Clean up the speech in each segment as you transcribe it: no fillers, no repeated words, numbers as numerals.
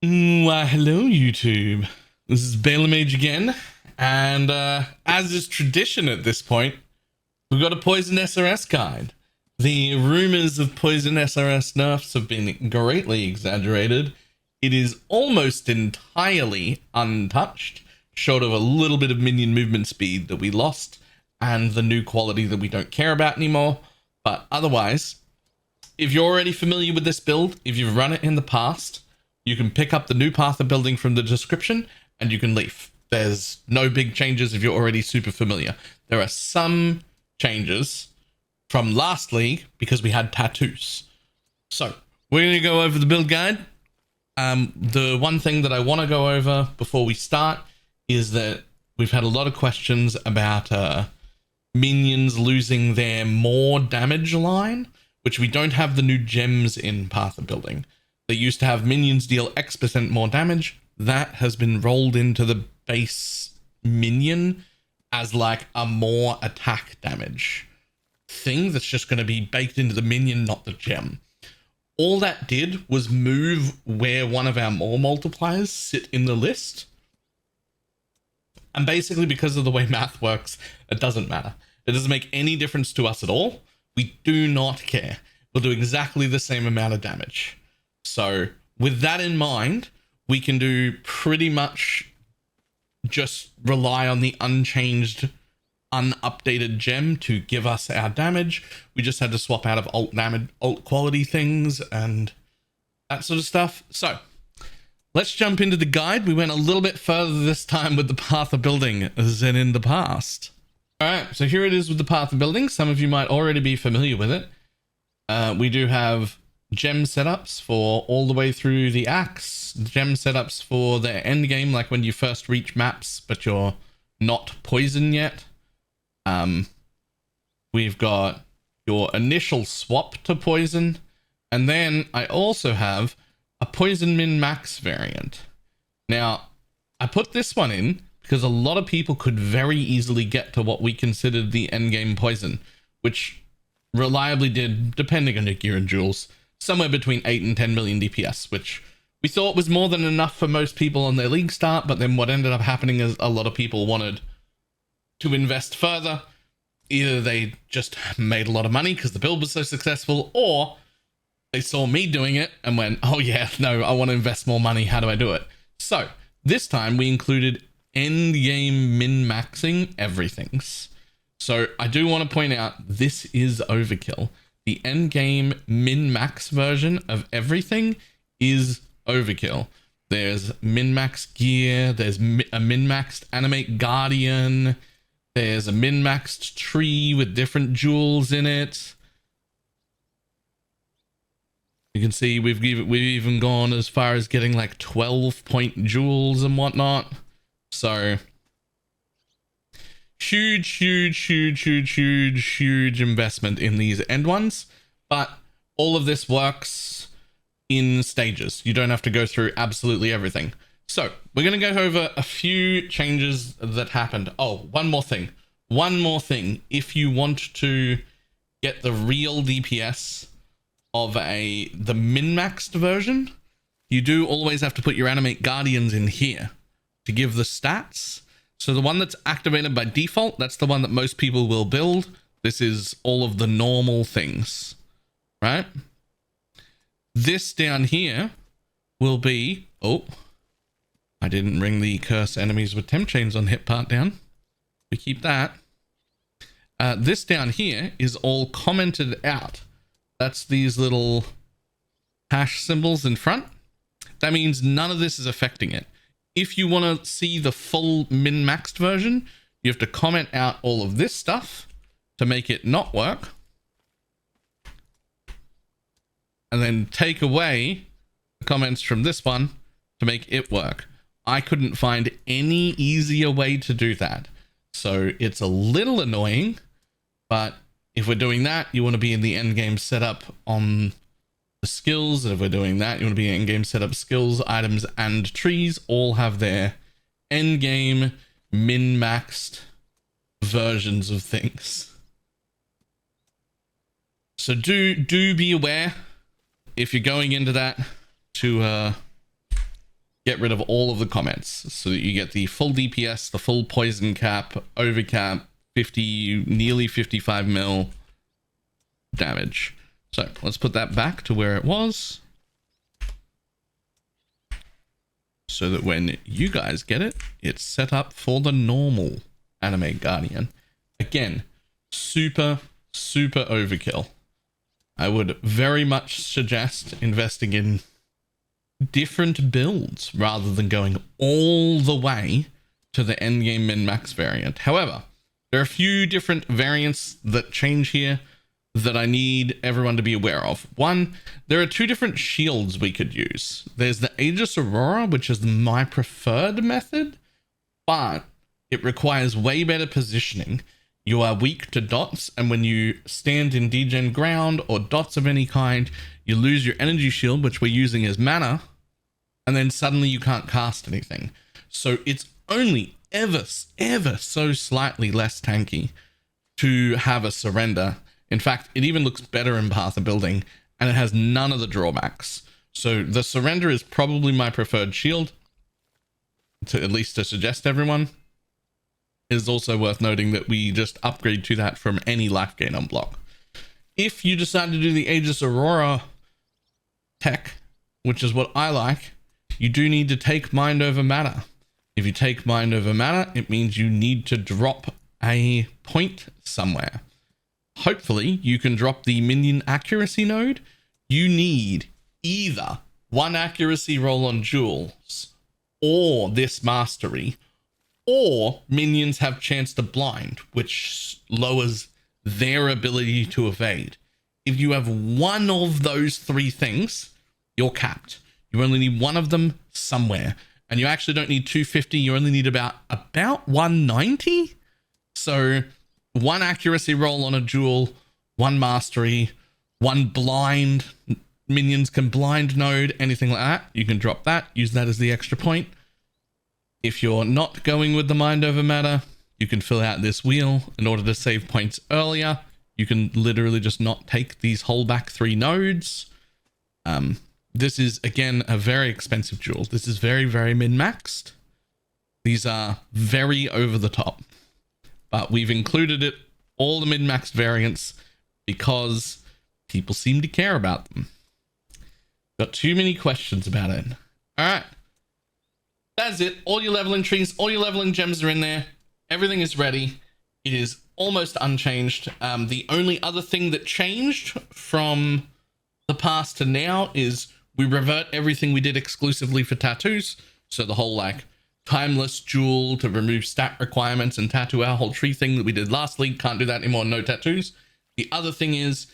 Why, hello, YouTube. This is Balamage again, and as is tradition at this point, we've got a Poison SRS guide. The rumors of Poison SRS nerfs have been greatly exaggerated. It is almost entirely untouched, short of a little bit of minion movement speed that we lost, and the new quality that we don't care about anymore. But otherwise, if you're already familiar with this build, if you've run it in the past, you can pick up the new path of building from the description and you can leave. There's no big changes if you're already super familiar. There are some changes from last league because we had tattoos. So we're going to go over the build guide. The one thing that I want to go over before we start is that we've had a lot of questions about minions losing their more damage line, which we don't have the new gems in path of building. They used to have minions deal X% more damage. That has been rolled into the base minion as like a more attack damage thing that's just going to be baked into the minion, not the gem. All that did was move where one of our more multipliers sit in the list. And basically because of the way math works, it doesn't matter. It doesn't make any difference to us at all. We do not care. We'll do exactly the same amount of damage. So with that in mind, we can do pretty much just rely on the unchanged, unupdated gem to give us our damage. We just had to swap out of alt damage, alt quality things and that sort of stuff. So let's jump into the guide. We went a little bit further this time with the path of building than in the past. All right, so here it is with the path of building. Some of you might already be familiar with it. We do have gem setups for all the way through the axe, gem setups for the end game, like when you first reach maps but you're not poison yet. We've got your initial swap to poison, and then I also have a poison min max variant. Now I put this one in because a lot of people could very easily get to what we considered the end game poison, which reliably did, depending on your gear and jewels, somewhere between 8 and 10 million DPS, which we thought was more than enough for most people on their league start. But then what ended up happening is a lot of people wanted to invest further. Either they just made a lot of money because the build was so successful, or they saw me doing it and went, oh yeah, no, I want to invest more money. How do I do it? So this time we included end game min-maxing everything's. So I do want to point out, this is overkill. The end game min-max version of everything is overkill. There's min-max gear, there's a min-maxed animate guardian, there's a min-maxed tree with different jewels in it. You can see we've even gone as far as getting like 12-point jewels and whatnot. So huge investment in these end ones, but all of this works in stages. You don't have to go through absolutely everything. So we're going to go over a few changes that happened. Oh, one more thing. If you want to get the real DPS of the min-maxed version, you do always have to put your animate guardians in here to give the stats. So the one that's activated by default, that's the one that most people will build. This is all of the normal things, right? This down here will be, oh, I didn't bring the curse enemies with temp chains on hit part down. We keep that. This down here is all commented out. That's these little hash symbols in front. That means none of this is affecting it. If you want to see the full min-maxed version, you have to comment out all of this stuff to make it not work. And then take away the comments from this one to make it work. I couldn't find any easier way to do that. So it's a little annoying, but if we're doing that, you want to be in the end game setup on the skills. And if we're doing that, you want to be in game setup, skills, items, and trees all have their end game min-maxed versions of things. So do be aware if you're going into that to get rid of all of the comments so that you get the full DPS, the full poison cap, overcap, 50, nearly 55 mil damage. So let's put that back to where it was, so that when you guys get it, it's set up for the normal Animate Guardian. Again, super overkill. I would very much suggest investing in different builds rather than going all the way to the endgame min-max variant. However, there are a few different variants that change here that I need everyone to be aware of. One, there are two different shields we could use. There's the Aegis Aurora, which is my preferred method, but it requires way better positioning. You are weak to dots, and when you stand in degen ground or dots of any kind, you lose your energy shield, which we're using as mana, and then suddenly you can't cast anything. So it's only ever so slightly less tanky to have a surrender. In fact, it even looks better in Path of Building, and it has none of the drawbacks. So the surrender is probably my preferred shield, at least to suggest to everyone. It is also worth noting that we just upgrade to that from any life gain on block. If you decide to do the Aegis Aurora tech, which is what I like, you do need to take Mind Over Matter. If you take Mind Over Matter, it means you need to drop a point somewhere. Hopefully, you can drop the minion accuracy node. You need either one accuracy roll on jewels, or this mastery, or minions have chance to blind, which lowers their ability to evade. If you have one of those three things, you're capped. You only need one of them somewhere, and you actually don't need 250. You only need about 190. So one accuracy roll on a jewel, one mastery, one blind. Minions can blind node, anything like that. You can drop that, use that as the extra point. If you're not going with the Mind Over Matter, you can fill out this wheel in order to save points earlier. You can literally just not take these whole back 3 nodes. This is, again, a very expensive jewel. This is very min-maxed. These are very over the top. But we've included it, all the min-maxed variants, because people seem to care about them. Got too many questions about it. All right. That's it. All your leveling trees, all your leveling gems are in there. Everything is ready. It is almost unchanged. The only other thing that changed from the past to now is we revert everything we did exclusively for tattoos. So the whole like timeless jewel to remove stat requirements and tattoo our whole tree thing that we did last league. Can't do that anymore. No tattoos. The other thing is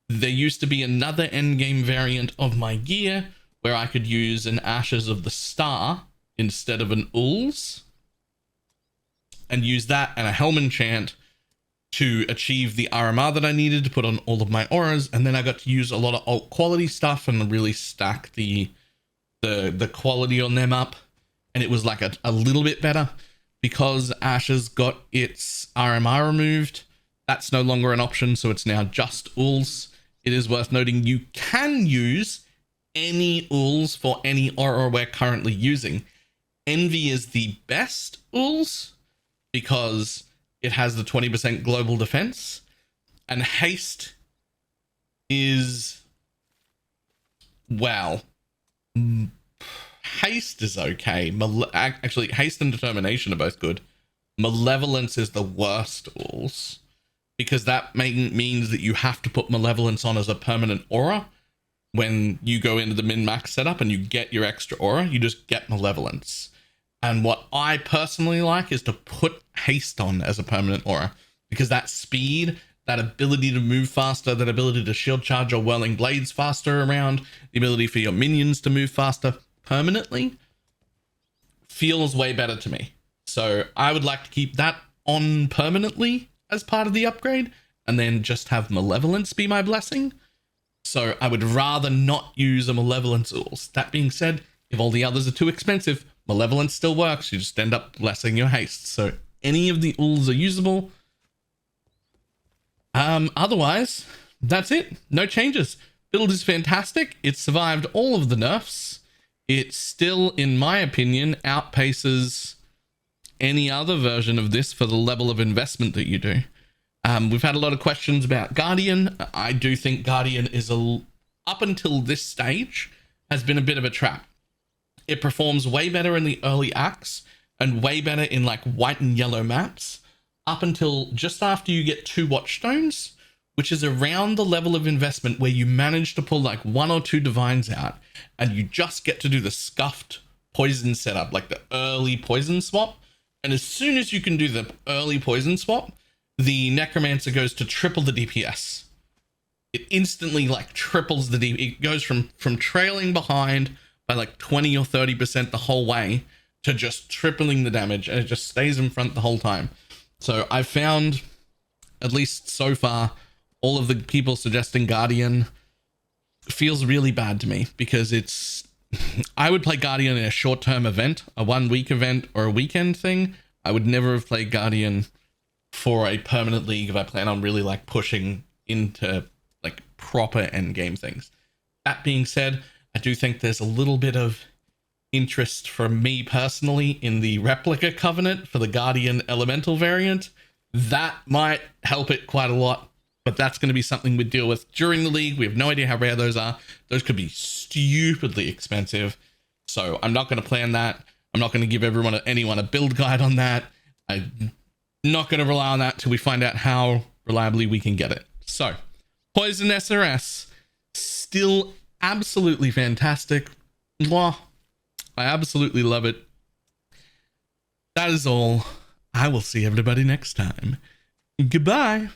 there used to be another endgame variant of my gear where I could use an Ashes of the Star instead of an Ulls, and use that and a Helm enchant to achieve the RMR that I needed to put on all of my auras. And then I got to use a lot of alt quality stuff and really stack the quality on them up. And it was like a little bit better because Ashes got its RMR removed. That's no longer an option, so it's now just Ulls. It is worth noting you can use any Ulls for any aura we're currently using. Envy is the best Ulls because it has the 20% global defense, and Haste is, well, Haste is okay. Actually, Haste and Determination are both good. Malevolence is the worst Ulls because that means that you have to put Malevolence on as a permanent aura. When you go into the min-max setup and you get your extra aura, you just get Malevolence. And what I personally like is to put Haste on as a permanent aura, because that speed, that ability to move faster, that ability to shield charge or whirling blades faster around, the ability for your minions to move faster permanently, feels way better to me. So I would like to keep that on permanently as part of the upgrade, and then just have Malevolence be my blessing. So I would rather not use a Malevolence Ulls. That being said, if all the others are too expensive, Malevolence still works. You just end up blessing your Haste. So any of the Ulls are usable. Otherwise, that's it. No changes. Build is fantastic. It survived all of the nerfs. it still, in my opinion, outpaces any other version of this for the level of investment that you do. We've had a lot of questions about Guardian. I do think Guardian is up until this stage has been a bit of a trap. It performs way better in the early acts and way better in like white and yellow maps up until just after you get 2 watchstones, which is around the level of investment where you manage to pull like 1 or 2 divines out and you just get to do the scuffed poison setup, like the early poison swap. And as soon as you can do the early poison swap, the Necromancer goes to triple the DPS. It instantly like triples the DPS. It goes from trailing behind by like 20 or 30% the whole way to just tripling the damage, and it just stays in front the whole time. So I found, at least so far, all of the people suggesting Guardian feels really bad to me, because it's, I would play Guardian in a short-term event, a 1-week event or a weekend thing. I would never have played Guardian for a permanent league if I plan on really like pushing into like proper end game things. That being said, I do think there's a little bit of interest from me personally in the replica covenant for the Guardian elemental variant. That might help it quite a lot, but that's going to be something we deal with during the league. We have no idea how rare those are. Those could be stupidly expensive, so I'm not going to plan that. I'm not going to give anyone a build guide on that. I'm not going to rely on that till we find out how reliably we can get it. So Poison SRS, still absolutely fantastic. Mwah. I absolutely love it. That is all. I will see everybody next time. Goodbye.